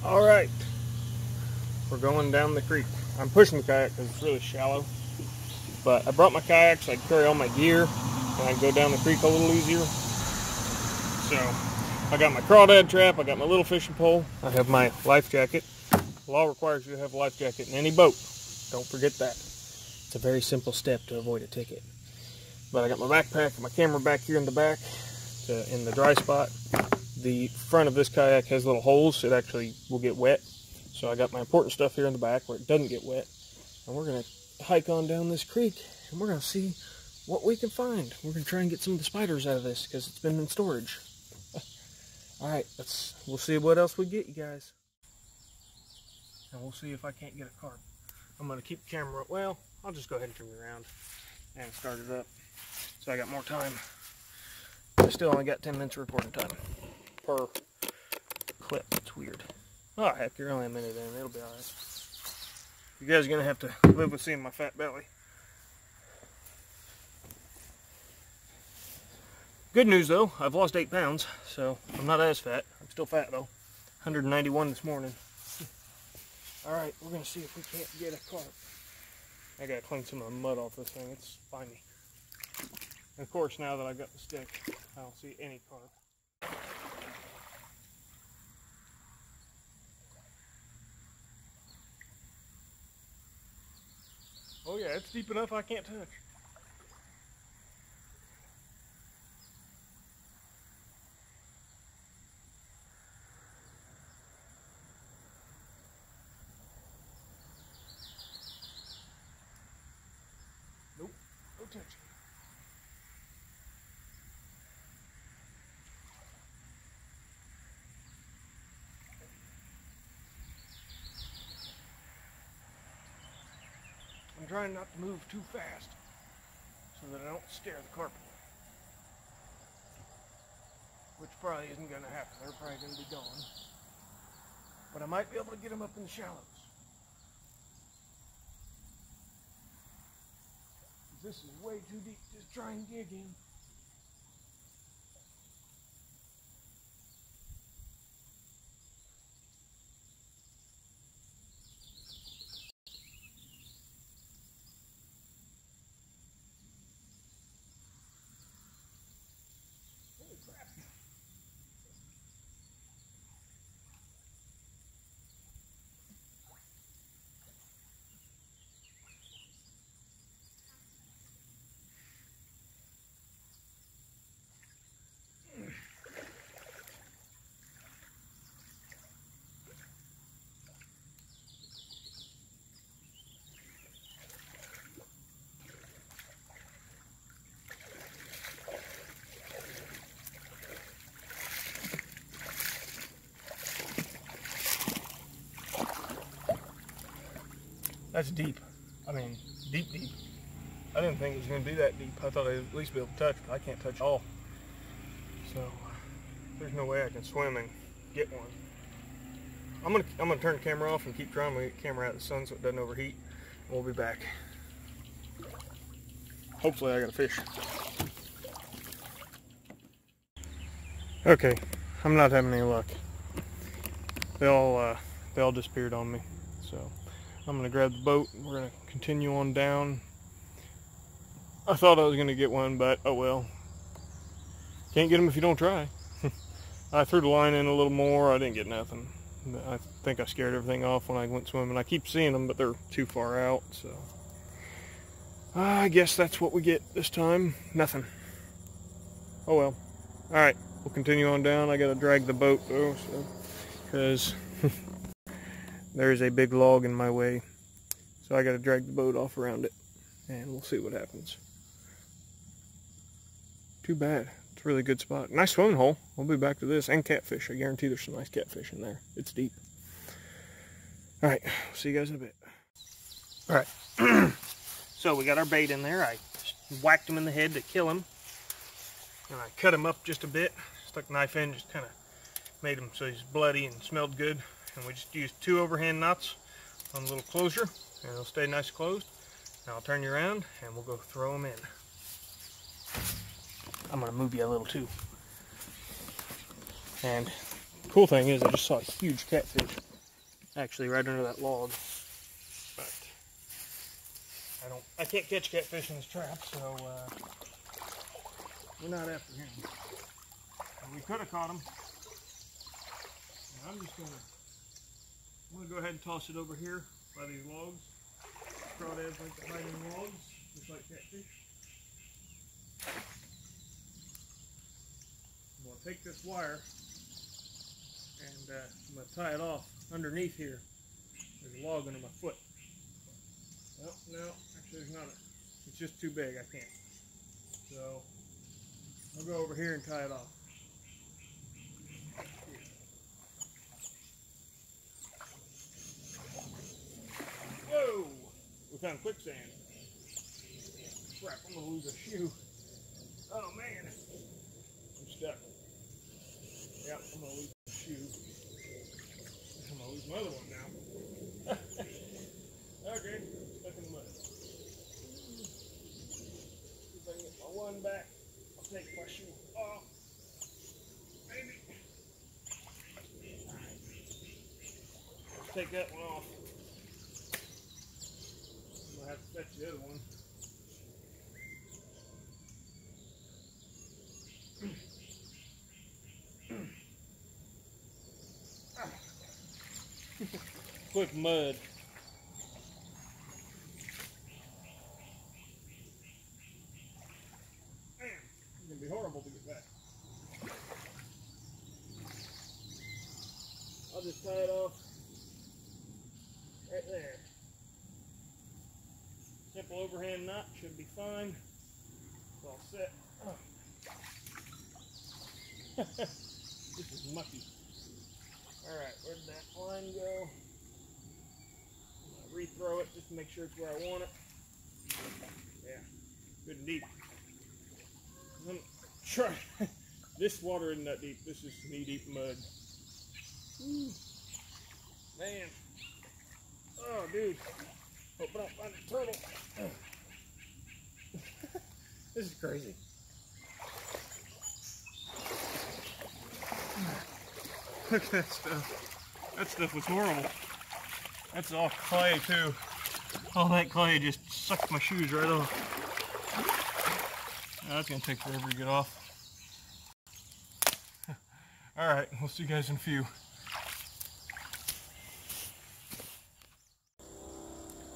All right, we're going down the creek. I'm pushing the kayak because it's really shallow, but I brought my kayak so I can carry all my gear and I can go down the creek a little easier. So I got my crawdad trap, I got my little fishing pole, I have my life jacket. The law requires you to have a life jacket in any boat. Don't forget that. It's a very simple step to avoid a ticket. But I got my backpack and my camera back here in the back, in the dry spot. The front of this kayak has little holes. It actually will get wet. So I got my important stuff here in the back where it doesn't get wet. And we're going to hike on down this creek and we're going to see what we can find. We're going to try and get some of the spiders out of this because it's been in storage. Alright, we'll see what else we get, you guys. And we'll see if I can't get a carp. I'm going to keep the camera up. Well, I'll just go ahead and turn it around and start it up so I got more time. I still only got 10 minutes of recording time per clip. It's weird. Oh heck, you're only a minute in. It'll be alright. You guys are going to have to live with seeing my fat belly. Good news though, I've lost 8 pounds, so I'm not as fat. I'm still fat though. 191 this morning. Alright, we're going to see if we can't get a carp. I got to clean some of the mud off this thing. It's slimy. And of course, now that I've got the stick, I don't see any carp. Oh yeah, it's deep enough I can't touch. Nope, no touching. I'm trying not to move too fast so that I don't scare the carp away. Which probably isn't going to happen. They're probably going to be gone. But I might be able to get them up in the shallows. This is way too deep to try and dig in. That's deep. I mean, deep, deep. I didn't think it was going to be that deep. I thought I'd at least be able to touch, but I can't touch all. So, there's no way I can swim and get one. I'm gonna turn the camera off and keep trying to get the camera out of the sun so it doesn't overheat. We'll be back. Hopefully I got a fish. Okay, I'm not having any luck. They all disappeared on me. So I'm gonna grab the boat and we're gonna continue on down. I thought I was gonna get one, but oh well. Can't get them if you don't try. I threw the line in a little more. I didn't get nothing. I think I scared everything off when I went swimming. I keep seeing them, but they're too far out. So I guess that's what we get this time. Nothing. Oh well. All right, we'll continue on down. I gotta drag the boat though, because there's a big log in my way. So I gotta drag the boat off around it, and we'll see what happens. Too bad. It's a really good spot. Nice swimming hole. We'll be back to this. And catfish. I guarantee there's some nice catfish in there. It's deep. Alright, see you guys in a bit. Alright, so we got our bait in there. I whacked him in the head to kill him. And I cut him up just a bit. Stuck the knife in, just kind of made him so he's bloody and smelled good. And we just used 2 overhand knots on a little closure. And it'll stay nice and closed. Now I'll turn you around and we'll go throw them in. I'm going to move you a little too. And the cool thing is I just saw a huge catfish Actually, right under that log. But I can't catch catfish in this trap, so we're not after him. And we could have caught him. And I'm gonna go ahead and toss it over here by these logs. Crawdads like to hide in logs, just like catfish. I'm gonna take this wire and I'm gonna tie it off underneath here. There's a log under my foot. Well, no, actually there's not. It's just too big. I can't. So I'll go over here and tie it off. Whoa! We found quicksand. Crap! I'm gonna lose a shoe. Oh man! I'm stuck. Yep, I'm gonna lose a shoe. I'm gonna lose my other one now. Okay, stuck in the mud. See if I can get my one back. I'll take my shoe off. Maybe. Alright. Take that one off. I'm gonna have to fetch the other one. Quick mud. Man, it's gonna be horrible to get back. I'll just tie it off right there. Simple overhand knot should be fine. It's all set. Oh. This is mucky. Alright, where'd that line go? I'm gonna rethrow it just to make sure it's where I want it. Yeah, good and deep. I'm gonna try. This water isn't that deep. This is knee-deep mud. Ooh. Man. Oh, dude. Hope I don't find a turtle. This is crazy. Look at that stuff. That stuff was horrible. That's all clay too. All that clay just sucked my shoes right off. Now, that's gonna take forever to get off. Alright, we'll see you guys in a few.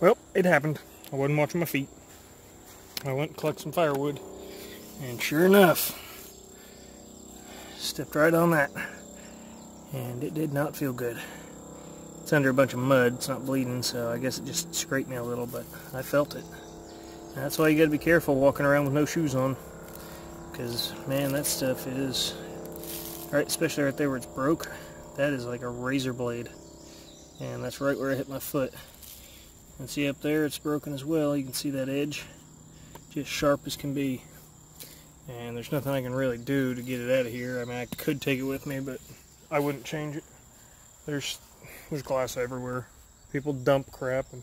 Well, it happened. I wasn't watching my feet. I went and collected some firewood, and sure enough, stepped right on that, and it did not feel good. It's under a bunch of mud, it's not bleeding, so I guess it just scraped me a little, but I felt it. And that's why you gotta be careful walking around with no shoes on, because man, that stuff is, right, especially right there where it's broke, that is like a razor blade, and that's right where I hit my foot. And see up there, it's broken as well. You can see that edge, just sharp as can be. And there's nothing I can really do to get it out of here. I mean, I could take it with me, but I wouldn't change it. There's glass everywhere. People dump crap, and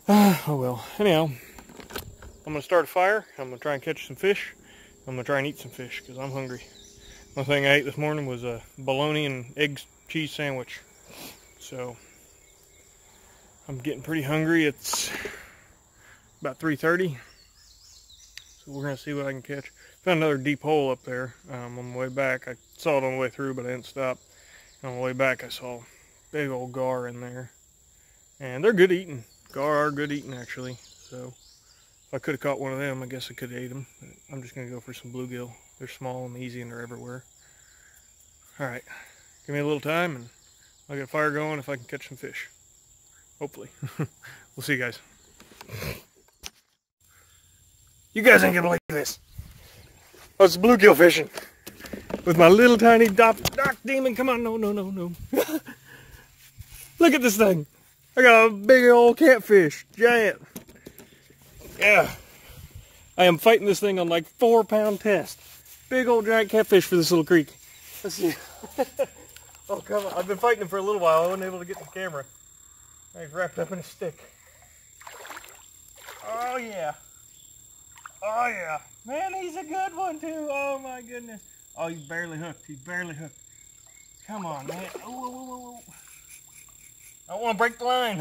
oh well. Anyhow, I'm gonna start a fire. I'm gonna try and catch some fish. I'm gonna try and eat some fish because I'm hungry. One thing I ate this morning was a bologna and egg cheese sandwich. So I'm getting pretty hungry. It's about 3:30, so we're gonna see what I can catch. Found another deep hole up there on the way back. I saw it on the way through, but I didn't stop. On the way back, I saw big old gar in there, and they're good eating. Gar are good eating actually. So if I could have caught one of them, I guess I could have ate them. But I'm just gonna go for some bluegill. They're small and easy, and they're everywhere. All right, give me a little time, and I'll get a fire going if I can catch some fish. Hopefully. We'll see you guys. You guys ain't gonna believe this. I was bluegill fishing with my little tiny dark demon. Come on, no. Look at this thing. I got a big old catfish, giant. Yeah. I am fighting this thing on like 4-pound test. Big old giant catfish for this little creek. Let's see. Oh, come on. I've been fighting him for a little while. I wasn't able to get the camera. He's wrapped up in a stick. Oh yeah. Oh yeah. Man, he's a good one too. Oh my goodness. Oh, he's barely hooked. He's barely hooked. Come on, man. Oh, whoa. don't want to break the line.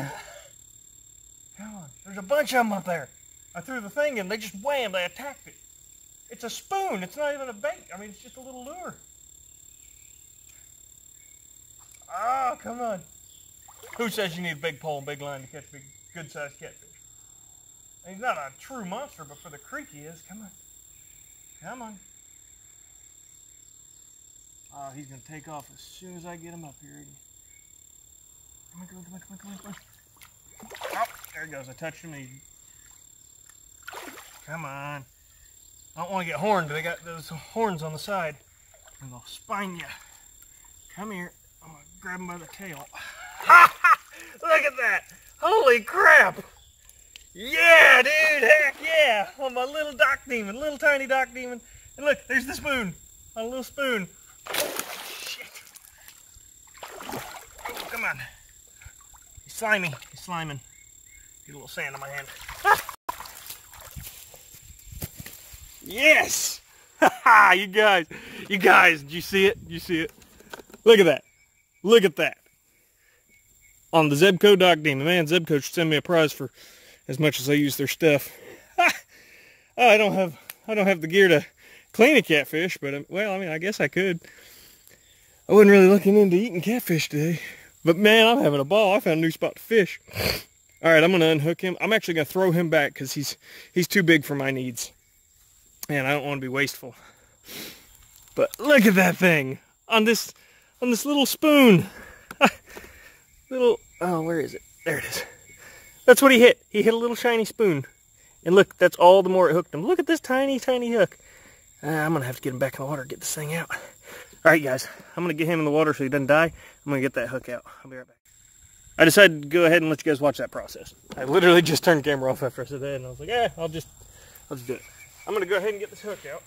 Come on. There's a bunch of them up there. I threw the thing in. They just wham. They attacked it. It's a spoon. It's not even a bait. I mean, it's just a little lure. Oh, come on. Who says you need a big pole and big line to catch big, good-sized catfish? He's not a true monster, but for the creek he is. Come on. Come on. Oh, he's going to take off as soon as I get him up here. Come on, come on, come on, come on, come on, come on. Oh, there he goes. I touched him. Come on. I don't want to get horned. They got those horns on the side. And they'll spine you. Come here. I'm going to grab him by the tail. Look at that. Holy crap. Yeah, dude. Heck yeah. On my little dock demon. Little tiny dock demon. And look, there's the spoon. My little spoon. Shit. Oh, come on. He's slimy. He's sliming. Get a little sand on my hand. Yes! You guys, did you see it? Did you see it? Look at that. Look at that. On the Zebco Dock Demon. Man, Zebco should send me a prize for as much as I use their stuff. I don't have the gear to clean a catfish, but well, I mean, I guess I could. I wasn't really looking into eating catfish today. But man, I'm having a ball. I found a new spot to fish. All right, I'm going to unhook him. I'm actually going to throw him back because he's too big for my needs. And I don't want to be wasteful. But look at that thing on this little spoon. Oh, where is it? There it is. That's what he hit. He hit a little shiny spoon. And look, that's all the more it hooked him. Look at this tiny, tiny hook. I'm going to have to get him back in the water, get this thing out. All right, guys. I'm going to get him in the water so he doesn't die. I'm going to get that hook out. I'll be right back. I decided to go ahead and let you guys watch that process. I literally just turned the camera off after I said that, and I was like, I'll just do it. I'm going to go ahead and get this hook out.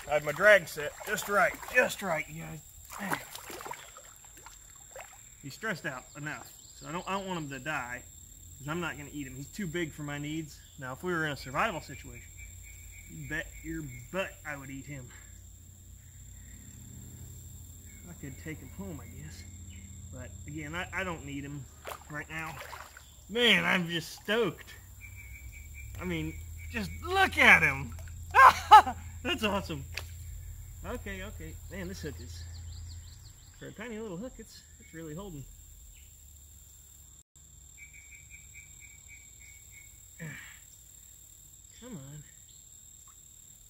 I had my drag set just right, you guys. He's stressed out enough, so I don't want him to die, because I'm not going to eat him. He's too big for my needs. Now, if we were in a survival situation, you bet your butt I would eat him. I could take him home, I guess. But again, I don't need him right now. Man, I'm just stoked. I mean, just look at him. That's awesome. Okay. Man, this hook is, for a tiny little hook, it's really holding. Come on.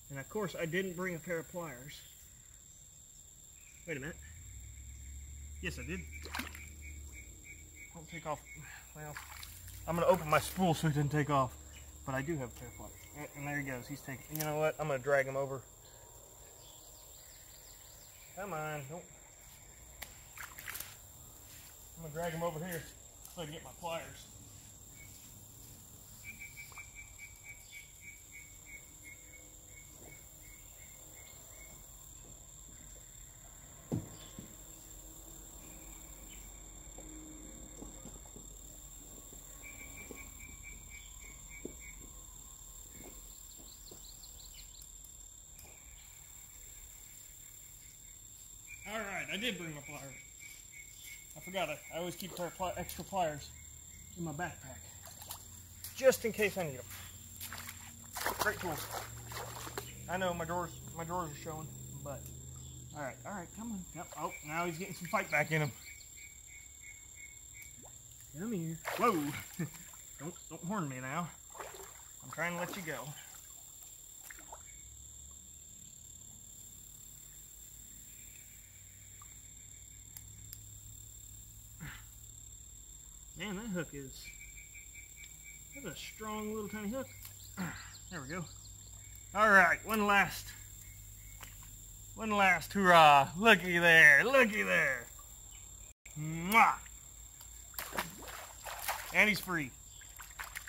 And of course, I didn't bring a pair of pliers. Wait a minute. Yes, I did. Don't take off. Well, I'm going to open my spool so it doesn't take off. But I do have a pair of pliers. And there he goes. He's taking. You know what? I'm going to drag him over. Come on. Don't. I'm going to drag him over here so I can get my pliers. Alright, I did bring my pliers. I forgot it. I always keep a pair of extra pliers in my backpack. Just in case I need them. Great tools. I know my drawers are showing, but alright, come on. Yep. Oh, now he's getting some fight back in him. Come here. Whoa! Don't horn me now. I'm trying to let you go. Man, that hook that's a strong little tiny hook. There we go. Alright, one last hurrah. Looky there, Mwah! And he's free.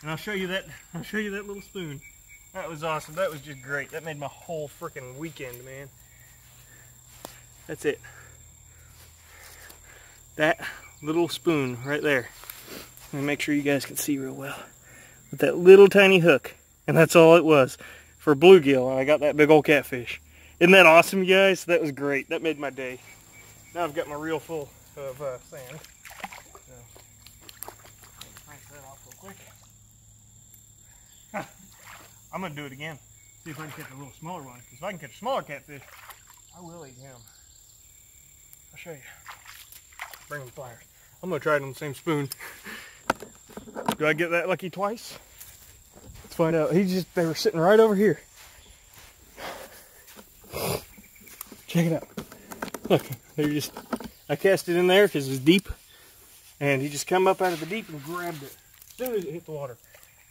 And I'll show you that little spoon. That was awesome. That was just great. That made my whole freaking weekend, man. That's it. That little spoon right there. Let me make sure you guys can see real well. With that little tiny hook. And that's all it was. For bluegill, and I got that big old catfish. Isn't that awesome, you guys? That was great. That made my day. Now I've got my reel full of sand. quick. I'm gonna do it again. See if I can catch a little smaller one. Because if I can catch a smaller catfish, I will eat him. I'll show you. Bring them pliers. I'm gonna try it on the same spoon. Do I get that lucky twice? Let's find out. They were sitting right over here. Check it out. Look, I cast it in there because it was deep. And he just come up out of the deep and grabbed it as soon as it hit the water.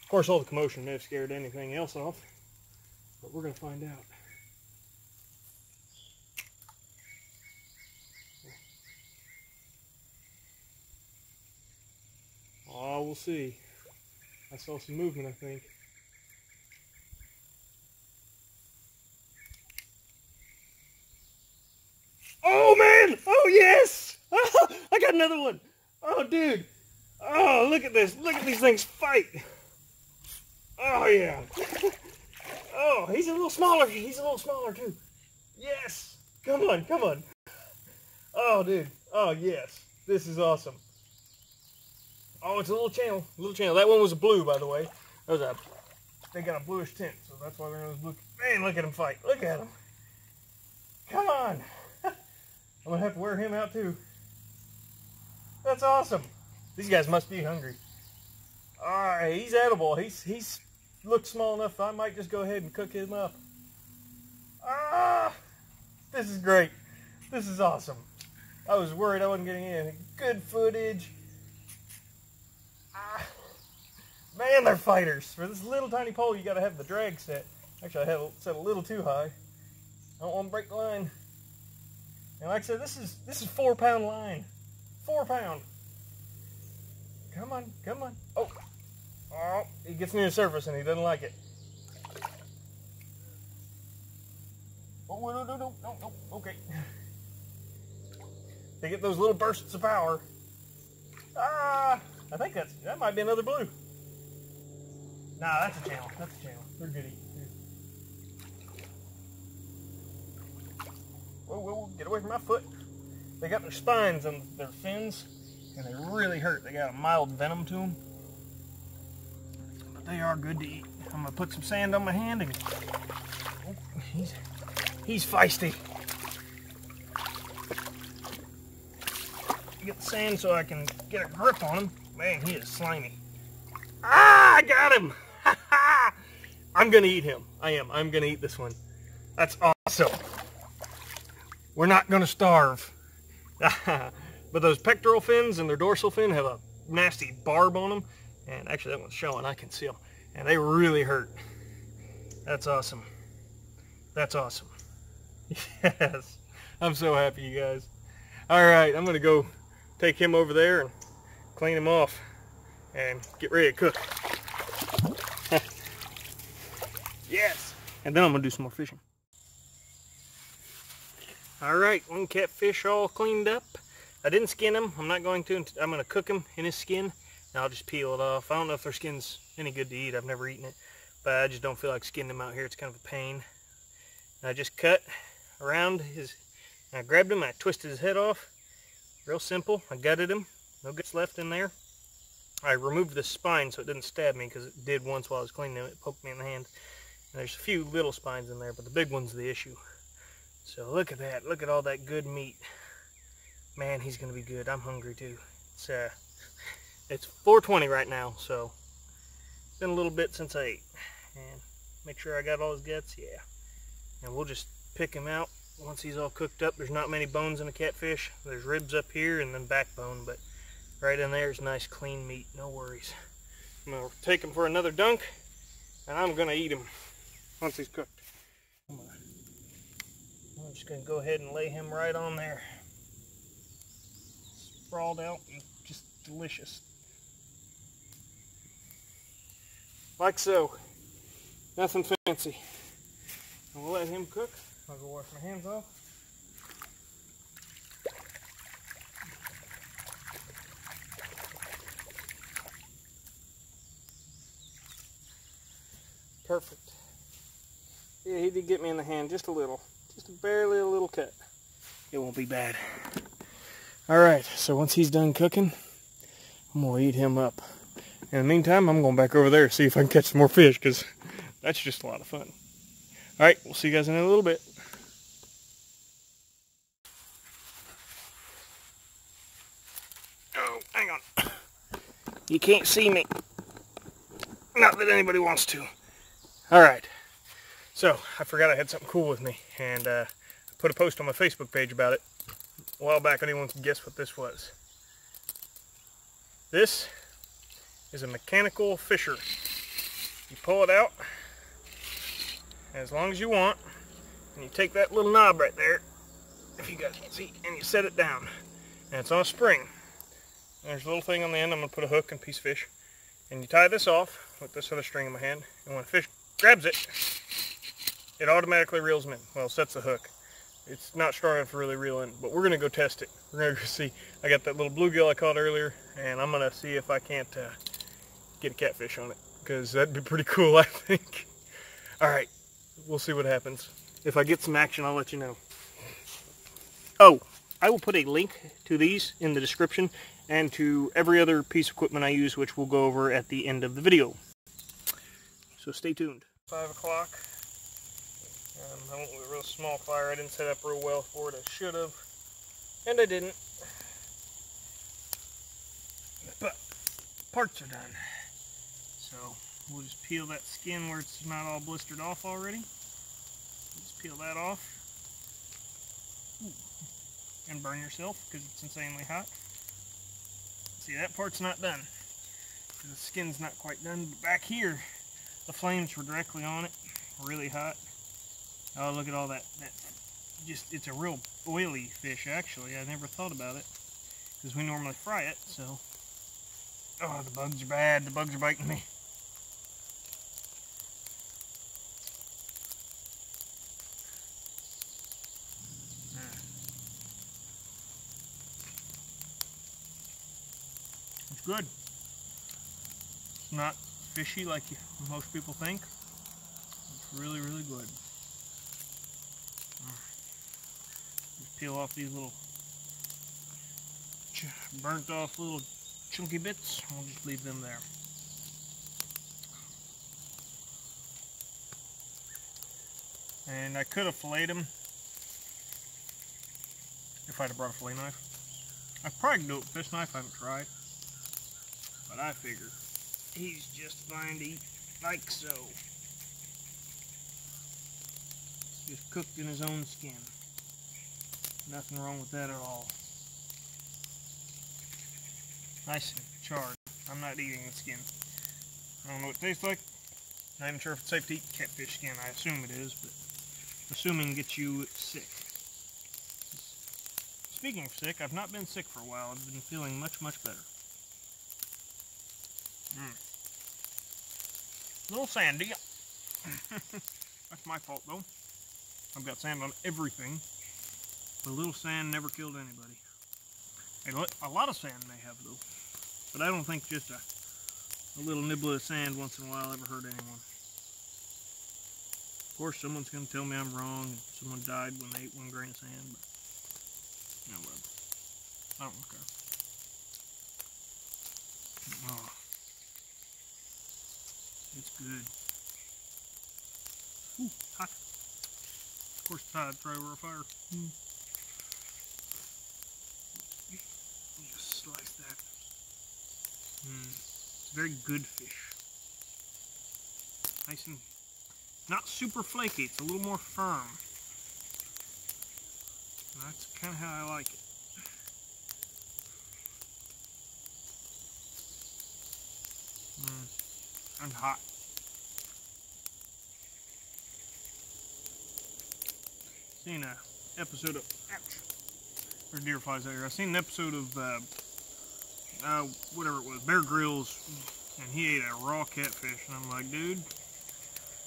Of course, all the commotion may have scared anything else off. But we're going to find out. Oh, we'll see. I saw some movement, I think. Oh, man! Oh, yes! Oh, I got another one! Oh, dude! Oh, look at this! Look at these things fight! Oh, yeah! Oh, he's a little smaller. He's a little smaller, too. Yes! Come on, come on. Oh, dude. Oh, yes. This is awesome. Oh, it's a little channel. Little channel. That one was a blue, by the way. They got a bluish tint, so that's why they're in those blue. Man, look at him fight. Look at him. Come on. I'm going to have to wear him out, too. That's awesome. These guys must be hungry. All right, he's edible. He's looked small enough, I might just go ahead and cook him up. Ah, this is great. This is awesome. I was worried I wasn't getting any good footage. Ah, man, they're fighters. For this little tiny pole, you got to have the drag set. Actually, I had it set a little too high. I don't want to break the line. And like I said, this is 4-pound line. 4 pound. Come on, come on. Oh, he gets near the surface and he doesn't like it. Oh, no, okay. They get those little bursts of power. I think that might be another blue. Nah, that's a channel. That's a channel. They're good eating. Whoa, get away from my foot. They got their spines on their fins, and they really hurt. They got a mild venom to them. But they are good to eat. I'm going to put some sand on my hand, and he's feisty. Get the sand so I can get a grip on him. Man, he is slimy. Ah, I got him! I'm going to eat him. I am. I'm going to eat this one. That's awesome. We're not going to starve. But those pectoral fins and their dorsal fin have a nasty barb on them. And actually that one's showing. I can see them. And they really hurt. That's awesome. That's awesome. Yes. I'm so happy, you guys. Alright, I'm going to go take him over there and clean him off and get ready to cook. Yes. And then I'm going to do some more fishing. Alright, one catfish all cleaned up. I didn't skin him. I'm not going to. I'm going to cook him in his skin. And I'll just peel it off. I don't know if their skin's any good to eat. I've never eaten it. But I just don't feel like skinning him out here. It's kind of a pain. And I just cut around his... And I grabbed him and I twisted his head off. Real simple. I gutted him. No guts left in there. I removed the spine so it didn't stab me, because it did once while I was cleaning him. It poked me in the hand. And there's a few little spines in there, but the big one's the issue. So look at that. Look at all that good meat. Man, he's going to be good. I'm hungry too. It's 4:20 right now, so it's been a little bit since I ate. And make sure I got all his guts. Yeah. And we'll just pick him out once he's all cooked up. There's not many bones in a catfish. There's ribs up here and then backbone, but right in there is nice clean meat. No worries. I'm going to take him for another dunk, and I'm going to eat him once he's cooked. I'm just going to go ahead and lay him right on there. Sprawled out and just delicious. Like so. Nothing fancy. And we'll let him cook. I'll go wash my hands off. Perfect. Yeah, he did get me in the hand just a little. Just barely a little cut. It won't be bad. Alright, so once he's done cooking, I'm going to eat him up. In the meantime, I'm going back over there to see if I can catch some more fish, because that's just a lot of fun. Alright, we'll see you guys in a little bit. Oh, hang on. You can't see me. Not that anybody wants to. Alright. So, I forgot I had something cool with me, and I put a post on my Facebook page about it a while back. Anyone can guess what this was. This is a mechanical fisher. You pull it out as long as you want, and you take that little knob right there, if you guys can see, and you set it down. And it's on a spring. And there's a little thing on the end. I'm going to put a hook and a piece of fish. And you tie this off with this other string in my hand, and when a fish grabs it, it automatically reels them in. Well, sets the hook. It's not strong enough to really reel in, but we're going to go test it. We're going to go see. I got that little bluegill I caught earlier, and I'm going to see if I can't get a catfish on it, because that'd be pretty cool, I think. Alright, we'll see what happens. If I get some action, I'll let you know. Oh, I will put a link to these in the description, and to every other piece of equipment I use, which we'll go over at the end of the video. So stay tuned. 5 o'clock. I went with a real small fire. I didn't set up real well for it. I should have, and I didn't. But parts are done. So we'll just peel that skin where it's not all blistered off already. Just peel that off. Ooh. And burn yourself because it's insanely hot. See, that part's not done. The skin's not quite done. But back here, the flames were directly on it. Really hot. Oh, look at all that. It's a real oily fish, actually. I never thought about it, because we normally fry it, so. Oh, the bugs are bad. The bugs are biting me. It's good. It's not fishy like most people think. It's really, really good. Just peel off these little burnt off little chunky bits. I'll just leave them there. And I could have filleted them if I'd have brought a fillet knife. I probably can do it with this knife. I haven't tried, but I figure he's just fine to eat like so. Just cooked in his own skin. Nothing wrong with that at all. Nice and charred. I'm not eating the skin. I don't know what it tastes like. Not even sure if it's safe to eat catfish skin. I assume it is, but assuming gets you sick. Speaking of sick, I've not been sick for a while. I've been feeling much, much better. A little sandy. That's my fault, though. I've got sand on everything. But a little sand never killed anybody. A lot of sand may have, though. But I don't think just a little nibble of sand once in a while ever hurt anyone. Of course, someone's going to tell me I'm wrong, and someone died when they ate 1 grain of sand, but no, whatever. I don't care. Oh, it's good. Ooh, hot. Of course, it's hot. I'd throw over a fire. Just slice that. It's a very good fish. Nice and not super flaky. It's a little more firm. And that's kind of how I like it. And hot. Seen an episode of there's deer flies out here. I seen an episode of whatever it was, Bear Grylls, and he ate a raw catfish, and I'm like, dude,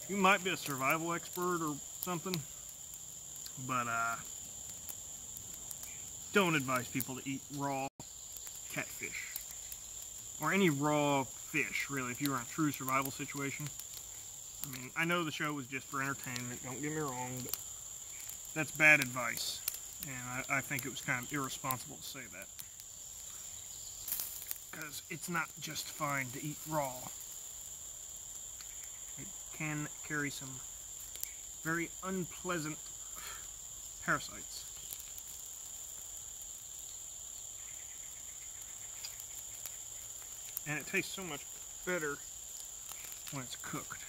you might be a survival expert or something, but don't advise people to eat raw catfish or any raw fish, really, if you were in a true survival situation. I mean, I know the show was just for entertainment, don't get me wrong, but that's bad advice, and I think it was kind of irresponsible to say that. because it's not just fine to eat raw. It can carry some very unpleasant parasites. And it tastes so much better when it's cooked.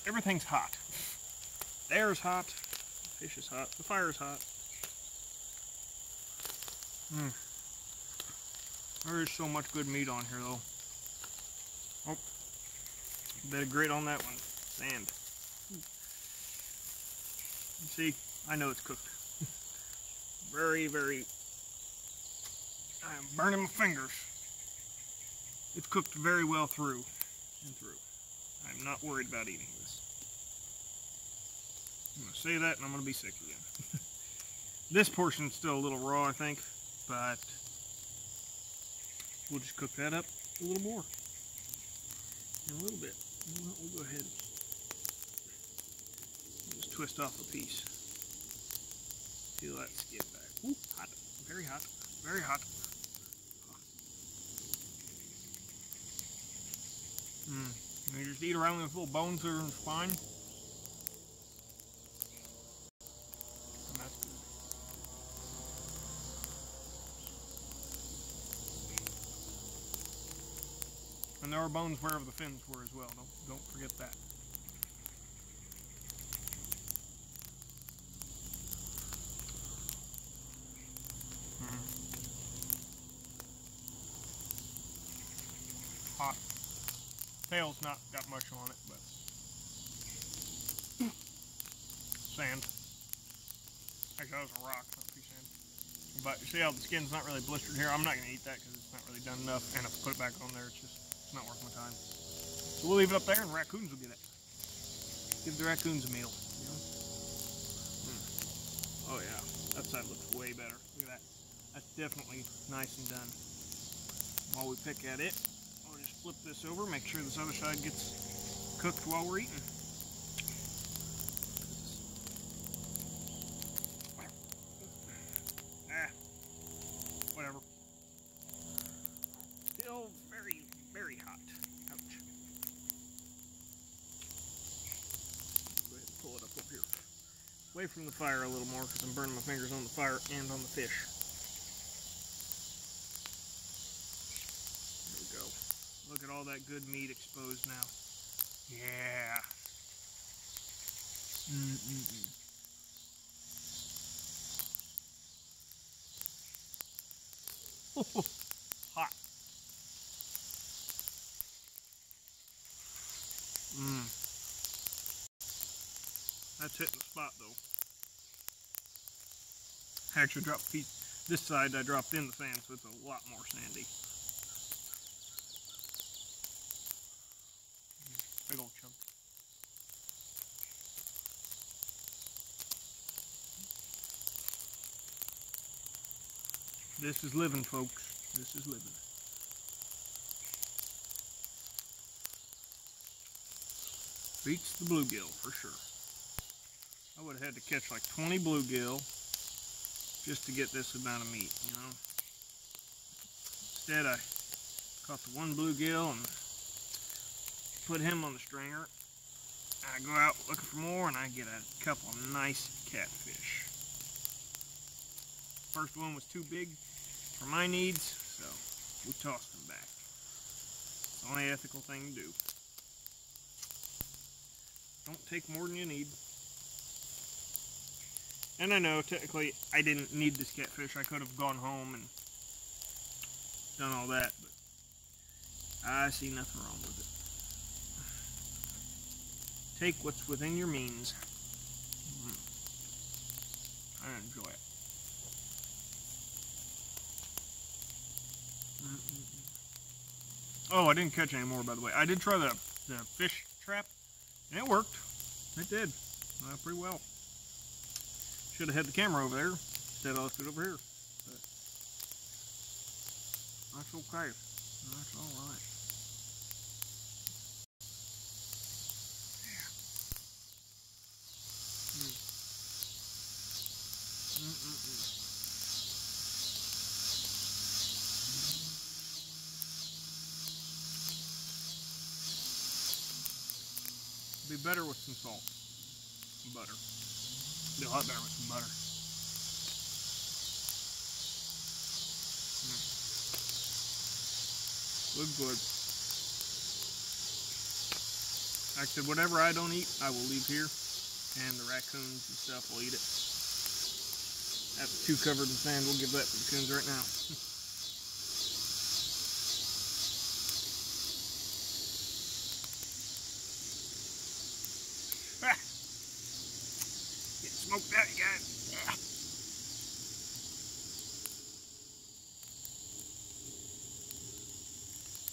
Everything's hot. The air's hot, the fish is hot, the fire's hot. There is so much good meat on here though. Oh, bit of grit on that one. Sand. You see, I know it's cooked. Very, very... I'm burning my fingers. It's cooked very well through and through. I'm not worried about eating this. I'm going to say that and I'm going to be sick again. This portion's still a little raw, I think, but we'll just cook that up a little more. In a little bit. We'll go ahead and just twist off a piece. Peel that skin back. Ooh, hot. Very hot. Very hot. You just eat around with little bones or spine. And that's good. And there are bones wherever the fins were as well. Don't forget that. Hot. Tail's not got much on it, but sand. Actually, that was a rock, not pea sand. But you see how the skin's not really blistered here? I'm not going to eat that because it's not really done enough. And if I put it back on there, it's not worth my time. So we'll leave it up there and raccoons will get it. Give the raccoons a meal. You know? Oh yeah, that side looks way better. Look at that. That's definitely nice and done. While we pick at it, I'll just flip this over, make sure this other side gets cooked while we're eating. Whatever. Still very, very hot. Ouch. Go ahead and pull it up here. Away from the fire a little more because I'm burning my fingers on the fire and on the fish. There we go. Look at all that good meat exposed now. Yeah. Hot. That's hitting the spot though. I actually dropped a piece. This side I dropped in the sand, so it's a lot more sandy. Big old chunk. This is living, folks. This is living. Beats the bluegill for sure. I would have had to catch like 20 bluegill just to get this amount of meat, you know. Instead, I caught the one bluegill and put him on the stringer. I go out looking for more and I get a couple of nice catfish. First one was too big for my needs, so we tossed them back. It's the only ethical thing to do. Don't take more than you need. And I know, technically, I didn't need this catfish. I could have gone home and done all that, but I see nothing wrong with it. Take what's within your means. I enjoy it. Oh, I didn't catch any more, by the way. I did try the fish trap, and it worked. It did. Pretty well. Should have had the camera over there. Instead, I left it over here. But that's okay. That's alright. Yeah. Be better with some salt. Butter. Be a lot better with some butter. Good, good. Like I said, whatever I don't eat, I will leave here, and the raccoons and stuff will eat it. That's too covered in sand. We'll give that to the coons right now. Get smoked out, you guys.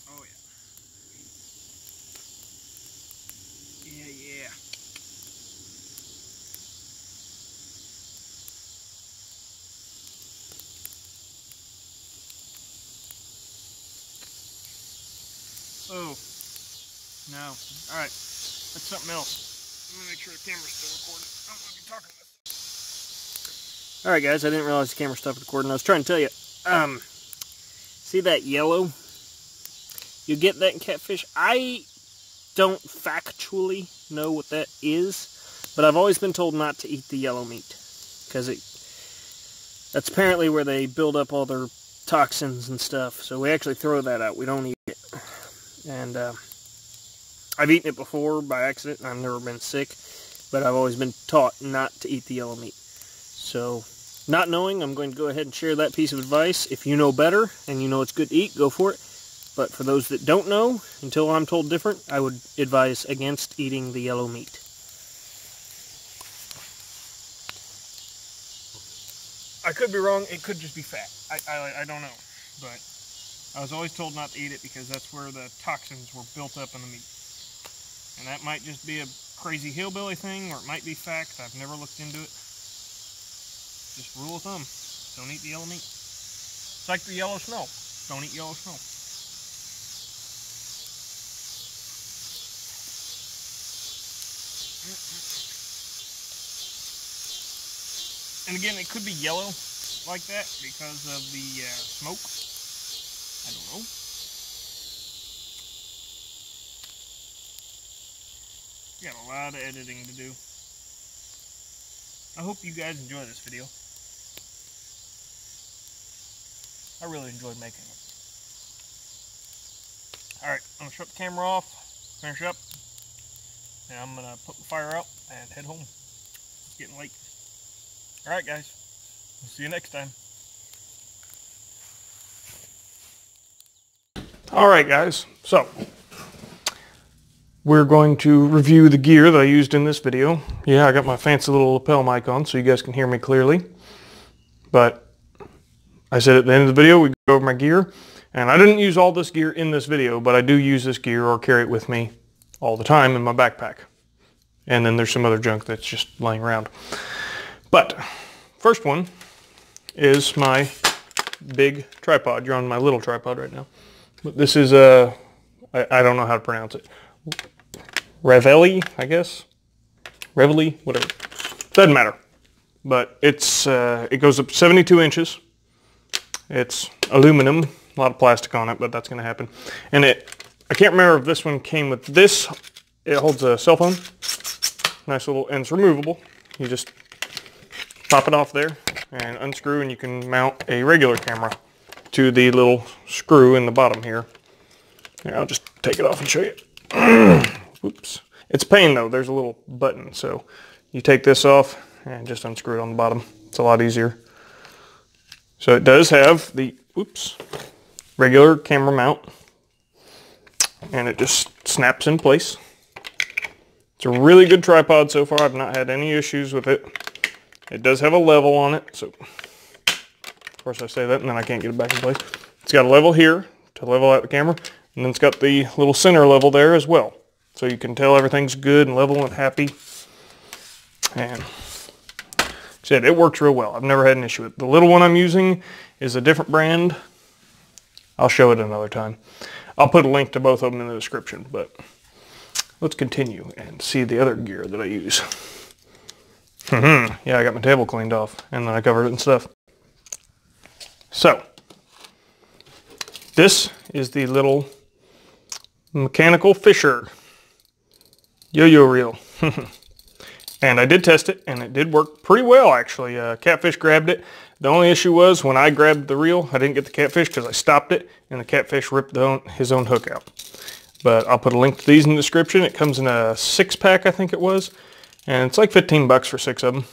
Oh yeah. Yeah. Oh, no. All right, that's something else. I'm gonna make sure the camera's still recording. I don't want to be talking about this. All right, guys, I didn't realize the camera stopped recording. I was trying to tell you, see that yellow? You get that in catfish. I don't factually know what that is, but I've always been told not to eat the yellow meat, because that's apparently where they build up all their toxins and stuff. So we actually throw that out. We don't eat it. And I've eaten it before by accident, and I've never been sick, but I've always been taught not to eat the yellow meat. So, not knowing, I'm going to go ahead and share that piece of advice. If you know better, and you know it's good to eat, go for it. But for those that don't know, until I'm told different, I would advise against eating the yellow meat. I could be wrong. It could just be fat. I don't know, but I was always told not to eat it because that's where the toxins were built up in the meat. And that might just be a crazy hillbilly thing, or it might be fact. I've never looked into it. Just rule of thumb. Don't eat the yellow meat. It's like the yellow snow. Don't eat yellow snow. And again, it could be yellow like that because of the smoke. I don't know. Got a lot of editing to do. I hope you guys enjoy this video. I really enjoyed making it. Alright, I'm going to shut the camera off, finish up, and I'm going to put the fire out and head home. It's getting late. Alright guys, we'll see you next time. Alright guys, so we're going to review the gear that I used in this video. Yeah, I got my fancy little lapel mic on so you guys can hear me clearly. But I said at the end of the video we go over my gear. And I didn't use all this gear in this video, but I do use this gear or carry it with me all the time in my backpack. And then there's some other junk that's just laying around. But first one is my big tripod. You're on my little tripod right now. But this is I don't know how to pronounce it. Reveille, I guess. Reveille, whatever. Doesn't matter. But it's it goes up 72 inches. It's aluminum. A lot of plastic on it, but that's going to happen. And I can't remember if this one came with this. It holds a cell phone. Nice little, and it's removable. You just pop it off there and unscrew, and you can mount a regular camera to the little screw in the bottom here. Here, I'll just take it off and show you. Oops. It's a pain though. There's a little button, so you take this off and just unscrew it on the bottom. It's a lot easier. So it does have the, regular camera mount, and it just snaps in place. It's a really good tripod so far. I've not had any issues with it. It does have a level on it, so of course I say that and then I can't get it back in place. It's got a level here to level out the camera, and then it's got the little center level there as well, so you can tell everything's good and level and happy. And like I said, it works real well. I've never had an issue with it. The little one I'm using is a different brand. I'll show it another time. I'll put a link to both of them in the description, but let's continue and see the other gear that I use. Yeah, I got my table cleaned off, and then I covered it in stuff. So, this is the little mechanical fisher. yo-yo reel. And I did test it, and it did work pretty well, actually. Catfish grabbed it. The only issue was when I grabbed the reel, I didn't get the catfish because I stopped it, and the catfish ripped his own hook out. But I'll put a link to these in the description. It comes in a 6-pack, I think it was, and it's like 15 bucks for 6 of them.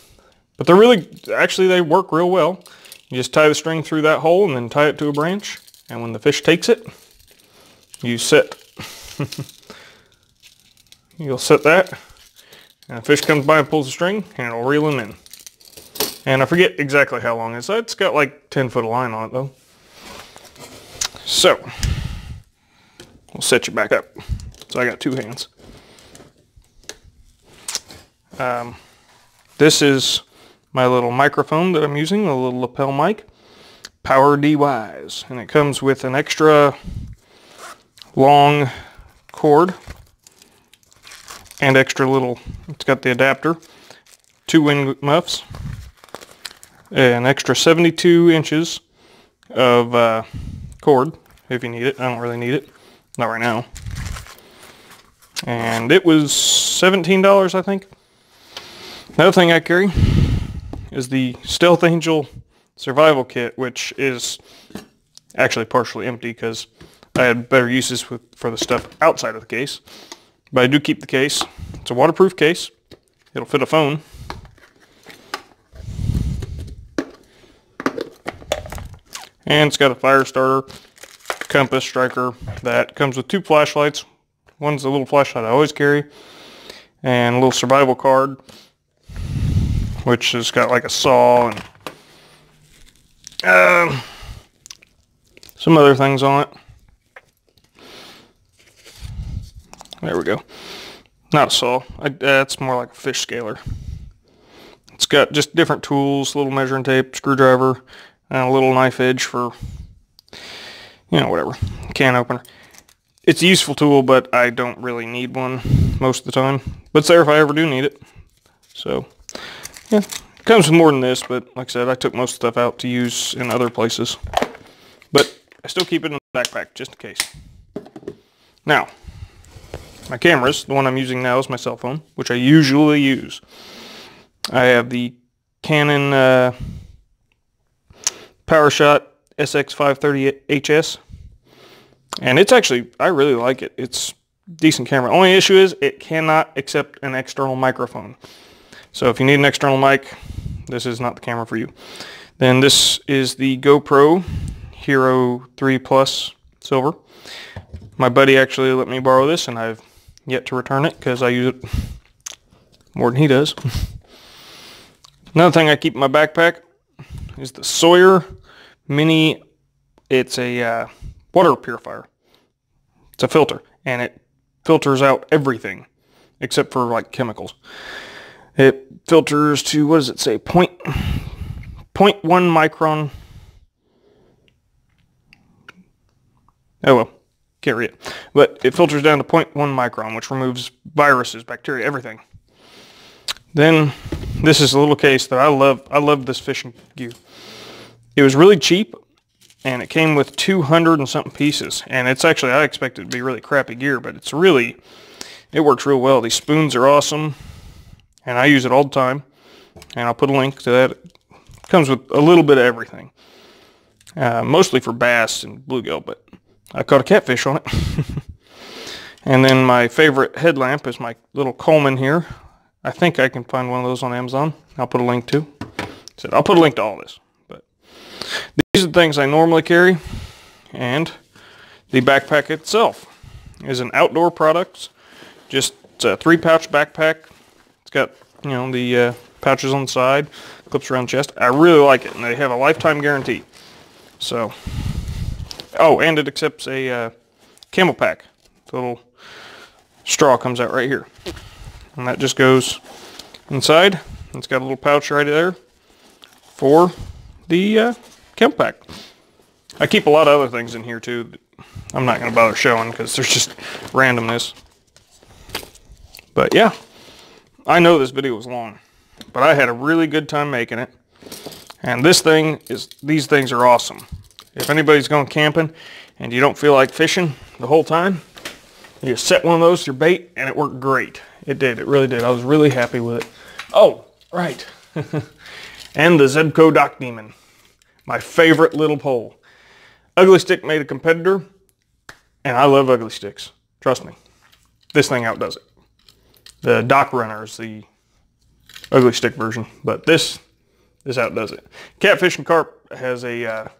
But they're really, actually, they work real well. You just tie the string through that hole and then tie it to a branch, and when the fish takes it, you set. You'll set that, and a fish comes by and pulls the string, and it'll reel him in. And I forget exactly how long it is. It's got like 10 foot of line on it, though. So, we'll set you back up. So I got 2 hands. This is my little microphone that I'm using, a little lapel mic. Power DYs. And it comes with an extra long cord. And extra little, it's got the adapter, 2 wing muffs, an extra 72 inches of cord, if you need it. I don't really need it, not right now. And it was $17, I think. Another thing I carry is the Stealth Angel survival kit, which is actually partially empty because I had better uses for the stuff outside of the case. But I do keep the case. It's a waterproof case. It'll fit a phone. And it's got a fire starter, compass, striker. That comes with 2 flashlights. One's a little flashlight I always carry. And a little survival card, which has got like a saw and some other things on it. There we go. Not a saw. It's more like a fish scaler. It's got just different tools, little measuring tape, screwdriver, and a little knife edge for, you know, whatever, can opener. It's a useful tool, but I don't really need one most of the time. But it's there if I ever do need it. So, yeah, it comes with more than this, but like I said, I took most stuff out to use in other places. But I still keep it in the backpack, just in case. Now, my cameras, the one I'm using now is my cell phone, which I usually use. I have the Canon PowerShot SX530HS, and it's actually, I really like it. It's a decent camera. Only issue is it cannot accept an external microphone. So if you need an external mic, this is not the camera for you. Then this is the GoPro Hero 3 Plus Silver. My buddy actually let me borrow this, and I've yet to return it because I use it more than he does. Another thing I keep in my backpack is the Sawyer Mini. It's a water purifier. It's a filter, and it filters out everything except for like chemicals. It filters to, what does it say, 0.1 micron. Oh well, can't read it. But it filters down to 0.1 micron, which removes viruses, bacteria, everything. Then this is a little case that I love. I love this fishing gear. It was really cheap, and it came with 200 and something pieces. And it's actually, I expected it to be really crappy gear, but it's really, it works real well. These spoons are awesome, and I use it all the time. And I'll put a link to that. It comes with a little bit of everything. Mostly for bass and bluegill, but I caught a catfish on it. And then my favorite headlamp is my little Coleman here. I think I can find one of those on Amazon. I'll put a link to. I'll put a link to all this. But these are the things I normally carry. And the backpack itself is an outdoor product. Just it's a 3-pouch backpack. It's got, you know, the pouches on the side, clips around the chest. I really like it, and they have a lifetime guarantee. So, oh, and it accepts a camel pack. The little straw comes out right here. And that just goes inside. It's got a little pouch right there for the camel pack. I keep a lot of other things in here too that I'm not going to bother showing because there's just randomness. But yeah, I know this video was long, but I had a really good time making it. And these things are awesome. If anybody's going camping and you don't feel like fishing the whole time, you just set one of those to your bait and it worked great. It did. It really did. I was really happy with it. Oh, right. And the Zebco Dock Demon. My favorite little pole. Ugly Stick made a competitor, and I love Ugly Sticks. Trust me. This thing outdoes it. The Dock Runner is the Ugly Stick version, but this outdoes it. Catfish and Carp has a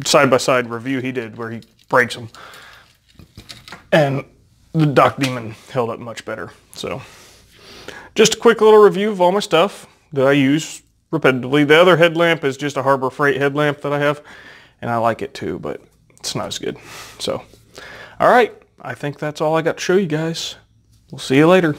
side-by-side review he did where he breaks them. And the Dock Demon held up much better. So, just a quick little review of all my stuff that I use repetitively. The other headlamp is just a Harbor Freight headlamp that I have, and I like it too, but it's not as good. So, all right, I think that's all I got to show you guys. We'll see you later.